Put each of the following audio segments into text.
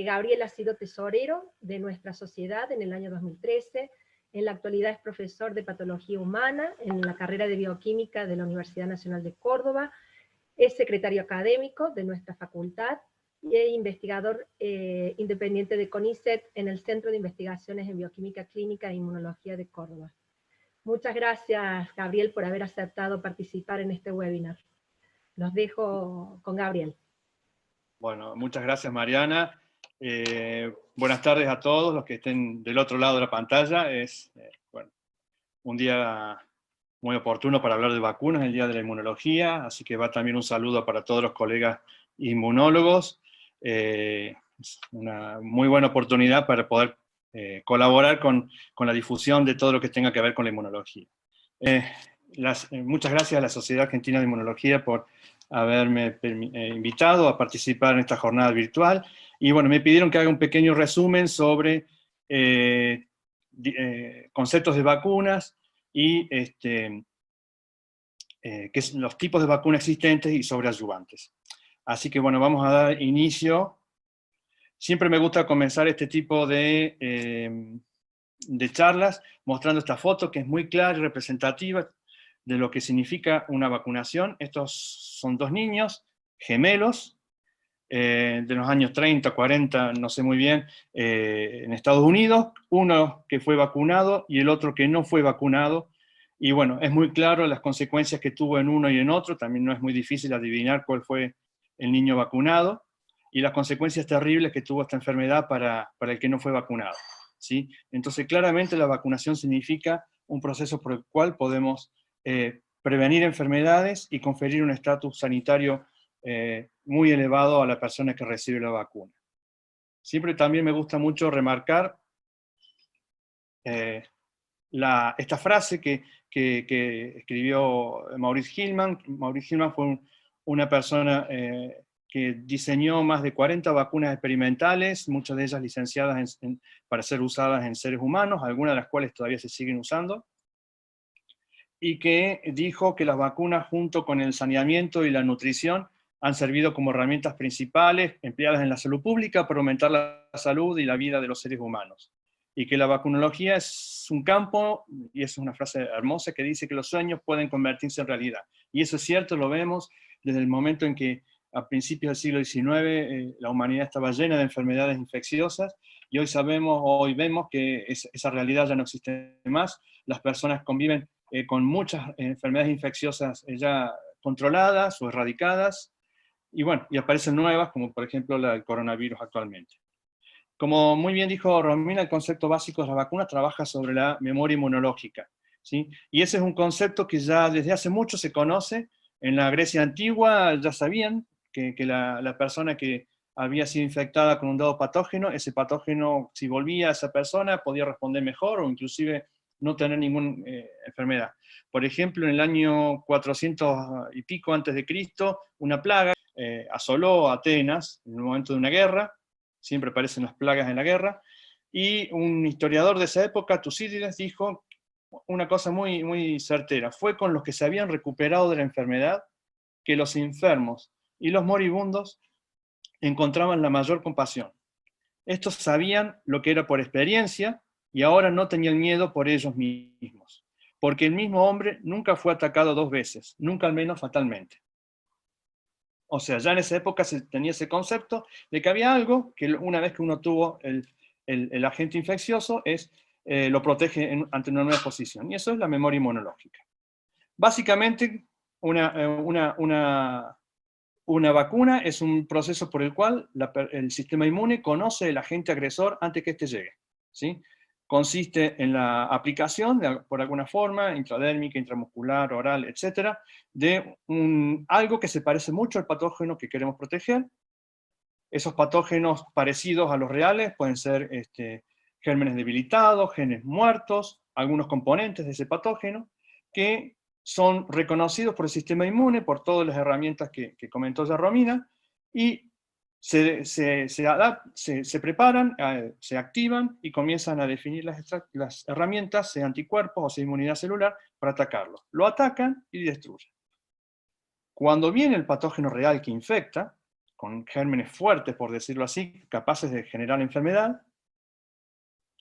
Gabriel ha sido tesorero de nuestra sociedad en el año 2013, en la actualidad es profesor de Patología Humana en la carrera de Bioquímica de la Universidad Nacional de Córdoba, es secretario académico de nuestra facultad y es investigador independiente de CONICET en el Centro de Investigaciones en Bioquímica Clínica e Inmunología de Córdoba. Muchas gracias, Gabriel, por haber aceptado participar en este webinar. Los dejo con Gabriel. Bueno, muchas gracias, Mariana. Buenas tardes a todos los que estén del otro lado de la pantalla. Es bueno, un día muy oportuno para hablar de vacunas, el Día de la Inmunología, así que va también un saludo para todos los colegas inmunólogos. Es una muy buena oportunidad para poder colaborar con la difusión de todo lo que tenga que ver con la inmunología. Muchas gracias a la Sociedad Argentina de Inmunología por haberme invitado a participar en esta jornada virtual. Y bueno, me pidieron que haga un pequeño resumen sobre conceptos de vacunas y los tipos de vacunas existentes y sobre adyuvantes. Así que bueno, vamos a dar inicio. Siempre me gusta comenzar este tipo de charlas mostrando esta foto que es muy clara y representativa de lo que significa una vacunación. Estos son dos niños gemelos de los años 30, 40, no sé muy bien, en Estados Unidos, uno que fue vacunado y el otro que no fue vacunado, y bueno, es muy claro las consecuencias que tuvo en uno y en otro, también no es muy difícil adivinar cuál fue el niño vacunado, y las consecuencias terribles que tuvo esta enfermedad para el que no fue vacunado, ¿sí? Entonces, claramente la vacunación significa un proceso por el cual podemos prevenir enfermedades y conferir un estatus sanitario muy elevado a la persona que recibe la vacuna. Siempre también me gusta mucho remarcar esta frase que escribió Maurice Hilleman. Maurice Hilleman fue una persona que diseñó más de 40 vacunas experimentales, muchas de ellas licenciadas para ser usadas en seres humanos, algunas de las cuales todavía se siguen usando, y que dijo que las vacunas, junto con el saneamiento y la nutrición, han servido como herramientas principales empleadas en la salud pública para aumentar la salud y la vida de los seres humanos. Y que la vacunología es un campo, y es una frase hermosa, que dice que los sueños pueden convertirse en realidad. Y eso es cierto, lo vemos desde el momento en que a principios del siglo XIX la humanidad estaba llena de enfermedades infecciosas, y hoy vemos que esa realidad ya no existe más. Las personas conviven con muchas enfermedades infecciosas ya controladas o erradicadas, y bueno, y aparecen nuevas, como por ejemplo la del coronavirus actualmente. Como muy bien dijo Romina, el concepto básico de la vacuna trabaja sobre la memoria inmunológica, ¿sí? Y ese es un concepto que ya desde hace mucho se conoce. En la Grecia antigua ya sabían que la persona que había sido infectada con un dado patógeno, ese patógeno, si volvía a esa persona, podía responder mejor o inclusive no tener ninguna enfermedad. Por ejemplo, en el año 400 y pico antes de Cristo, una plaga asoló a Atenas en el momento de una guerra. Siempre aparecen las plagas en la guerra, y un historiador de esa época, Tucídides, dijo una cosa muy, muy certera: fue con los que se habían recuperado de la enfermedad que los enfermos y los moribundos encontraban la mayor compasión. Estos sabían lo que era por experiencia, y ahora no tenían miedo por ellos mismos, porque el mismo hombre nunca fue atacado dos veces, nunca al menos fatalmente. O sea, ya en esa época se tenía ese concepto de que había algo que una vez que uno tuvo el agente infeccioso, lo protege ante una nueva exposición, y eso es la memoria inmunológica. Básicamente, una vacuna es un proceso por el cual el sistema inmune conoce el agente agresor antes que éste llegue, ¿sí? Consiste en la aplicación, por alguna forma, intradérmica, intramuscular, oral, etcétera, de algo que se parece mucho al patógeno que queremos proteger. Esos patógenos parecidos a los reales pueden ser gérmenes debilitados, genes muertos, algunos componentes de ese patógeno, que son reconocidos por el sistema inmune, por todas las herramientas que comentó ya Romina, y se preparan, se activan y comienzan a definir las herramientas, sea anticuerpos o sea inmunidad celular, para atacarlo. Lo atacan y destruyen. Cuando viene el patógeno real que infecta, con gérmenes fuertes, por decirlo así, capaces de generar la enfermedad.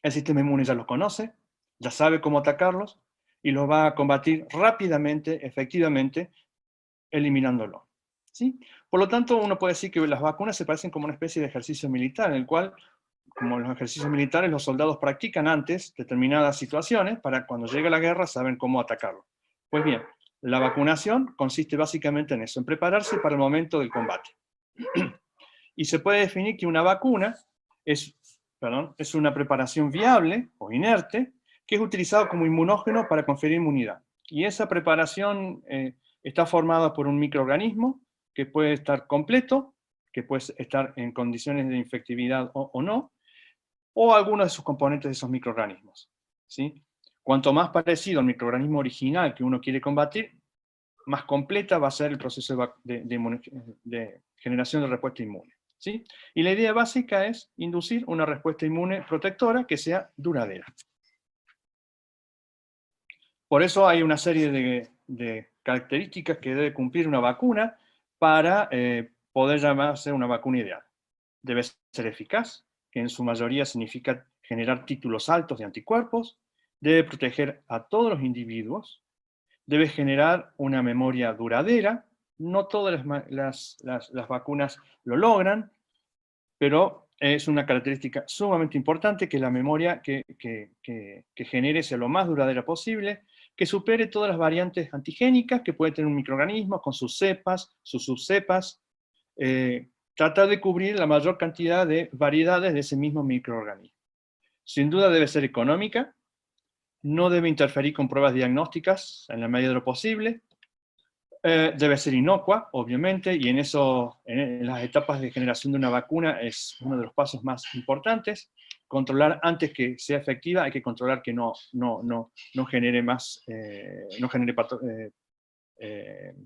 El sistema inmune ya los conoce, ya sabe cómo atacarlos, y los va a combatir rápidamente, efectivamente, eliminándolo. ¿Sí? Por lo tanto, uno puede decir que las vacunas se parecen como una especie de ejercicio militar, en el cual, como los ejercicios militares, los soldados practican antes determinadas situaciones para cuando llegue la guerra saben cómo atacarlo. Pues bien, la vacunación consiste básicamente en eso, en prepararse para el momento del combate. Y se puede definir que una vacuna es una preparación viable o inerte que es utilizado como inmunógeno para conferir inmunidad. Y esa preparación está formada por un microorganismo que puede estar completo, que puede estar en condiciones de infectividad o no, o algunos de sus componentes de esos microorganismos. ¿Sí? Cuanto más parecido al microorganismo original que uno quiere combatir, más completa va a ser el proceso de generación de respuesta inmune. ¿Sí? Y la idea básica es inducir una respuesta inmune protectora que sea duradera. Por eso hay una serie de características que debe cumplir una vacuna para poder llamarse una vacuna ideal. Debe ser eficaz, que en su mayoría significa generar títulos altos de anticuerpos, debe proteger a todos los individuos, debe generar una memoria duradera. No todas las vacunas lo logran, pero es una característica sumamente importante que la memoria que genere sea lo más duradera posible, que supere todas las variantes antigénicas que puede tener un microorganismo con sus cepas, sus subcepas, tratar de cubrir la mayor cantidad de variedades de ese mismo microorganismo. Sin duda debe ser económica, no debe interferir con pruebas diagnósticas en la medida de lo posible, debe ser inocua, obviamente, y en las etapas de generación de una vacuna es uno de los pasos más importantes. Controlar antes que sea efectiva, hay que controlar que no genere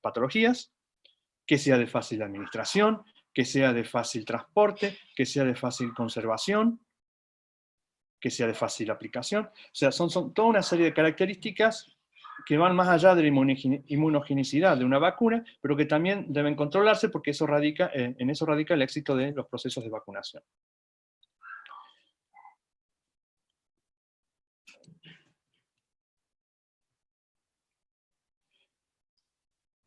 patologías, que sea de fácil administración, que sea de fácil transporte, que sea de fácil conservación, que sea de fácil aplicación. O sea, son toda una serie de características que van más allá de la inmunogenicidad de una vacuna, pero que también deben controlarse porque en eso radica el éxito de los procesos de vacunación.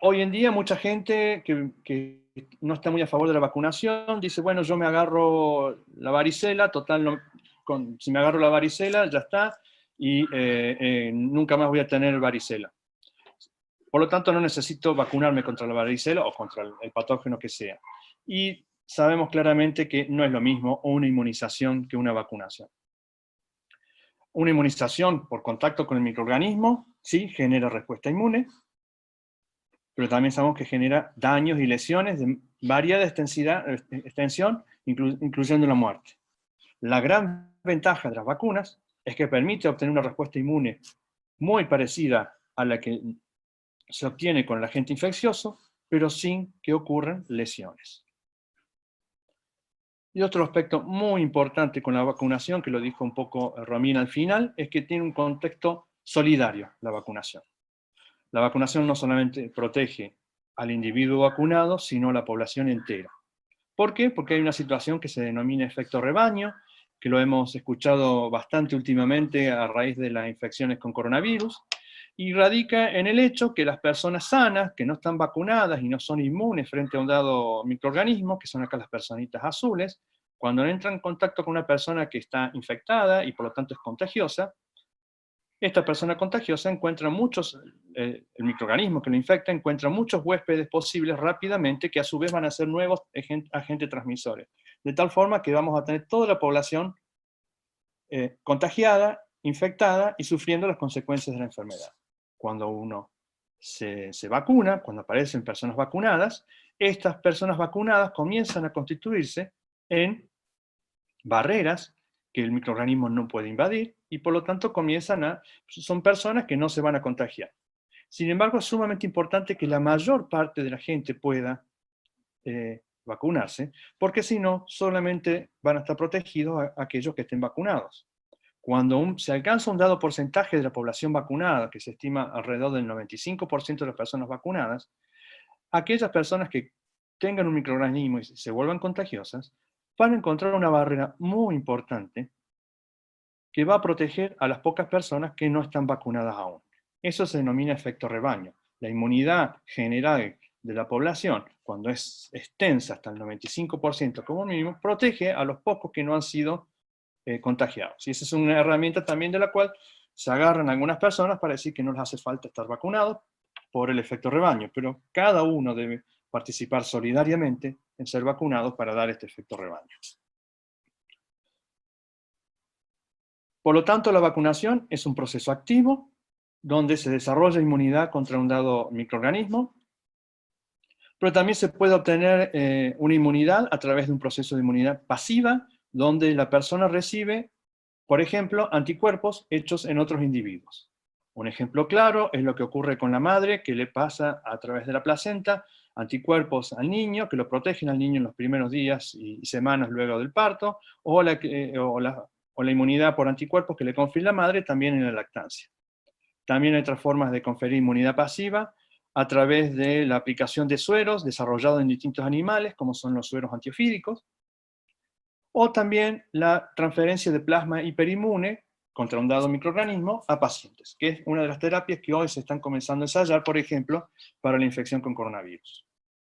Hoy en día mucha gente que no está muy a favor de la vacunación dice, bueno, yo me agarro la varicela, total, si me agarro la varicela ya está, y nunca más voy a tener varicela. Por lo tanto, no necesito vacunarme contra la varicela o contra el patógeno que sea. Y sabemos claramente que no es lo mismo una inmunización que una vacunación. Una inmunización por contacto con el microorganismo, sí, genera respuesta inmune, pero también sabemos que genera daños y lesiones de variada extensión, incluyendo la muerte. La gran ventaja de las vacunas es que permite obtener una respuesta inmune muy parecida a la que se obtiene con el agente infeccioso, pero sin que ocurran lesiones. Y otro aspecto muy importante con la vacunación, que lo dijo un poco Romina al final, es que tiene un contexto solidario la vacunación. La vacunación no solamente protege al individuo vacunado, sino a la población entera. ¿Por qué? Porque hay una situación que se denomina efecto rebaño, que lo hemos escuchado bastante últimamente a raíz de las infecciones con coronavirus, y radica en el hecho que las personas sanas, que no están vacunadas y no son inmunes frente a un dado microorganismo, que son acá las personitas azules, cuando entran en contacto con una persona que está infectada y por lo tanto es contagiosa, esta persona contagiosa encuentra el microorganismo que lo infecta encuentra muchos huéspedes posibles rápidamente que a su vez van a ser nuevos agentes transmisores. De tal forma que vamos a tener toda la población contagiada, infectada y sufriendo las consecuencias de la enfermedad. Cuando uno se vacuna, cuando aparecen personas vacunadas, estas personas vacunadas comienzan a constituirse en barreras que el microorganismo no puede invadir y por lo tanto son personas que no se van a contagiar. Sin embargo, es sumamente importante que la mayor parte de la gente pueda vacunarse, porque si no, solamente van a estar protegidos aquellos que estén vacunados. Cuando se alcanza un dado porcentaje de la población vacunada, que se estima alrededor del 95% de las personas vacunadas, aquellas personas que tengan un microorganismo y se vuelvan contagiosas, van a encontrar una barrera muy importante que va a proteger a las pocas personas que no están vacunadas aún. Eso se denomina efecto rebaño. La inmunidad general de la población, cuando es extensa hasta el 95% como mínimo, protege a los pocos que no han sido contagiados. Y esa es una herramienta también de la cual se agarran algunas personas para decir que no les hace falta estar vacunados por el efecto rebaño, pero cada uno debe participar solidariamente en ser vacunados para dar este efecto rebaño. Por lo tanto, la vacunación es un proceso activo donde se desarrolla inmunidad contra un dado microorganismo, pero también se puede obtener una inmunidad a través de un proceso de inmunidad pasiva, donde la persona recibe, por ejemplo, anticuerpos hechos en otros individuos. Un ejemplo claro es lo que ocurre con la madre, que le pasa a través de la placenta anticuerpos al niño, que lo protegen al niño en los primeros días y semanas luego del parto, o la inmunidad por anticuerpos que le confiere la madre también en la lactancia. También hay otras formas de conferir inmunidad pasiva a través de la aplicación de sueros desarrollados en distintos animales, como son los sueros antiofídicos, o también la transferencia de plasma hiperinmune contra un dado microorganismo a pacientes, que es una de las terapias que hoy se están comenzando a ensayar, por ejemplo, para la infección con coronavirus.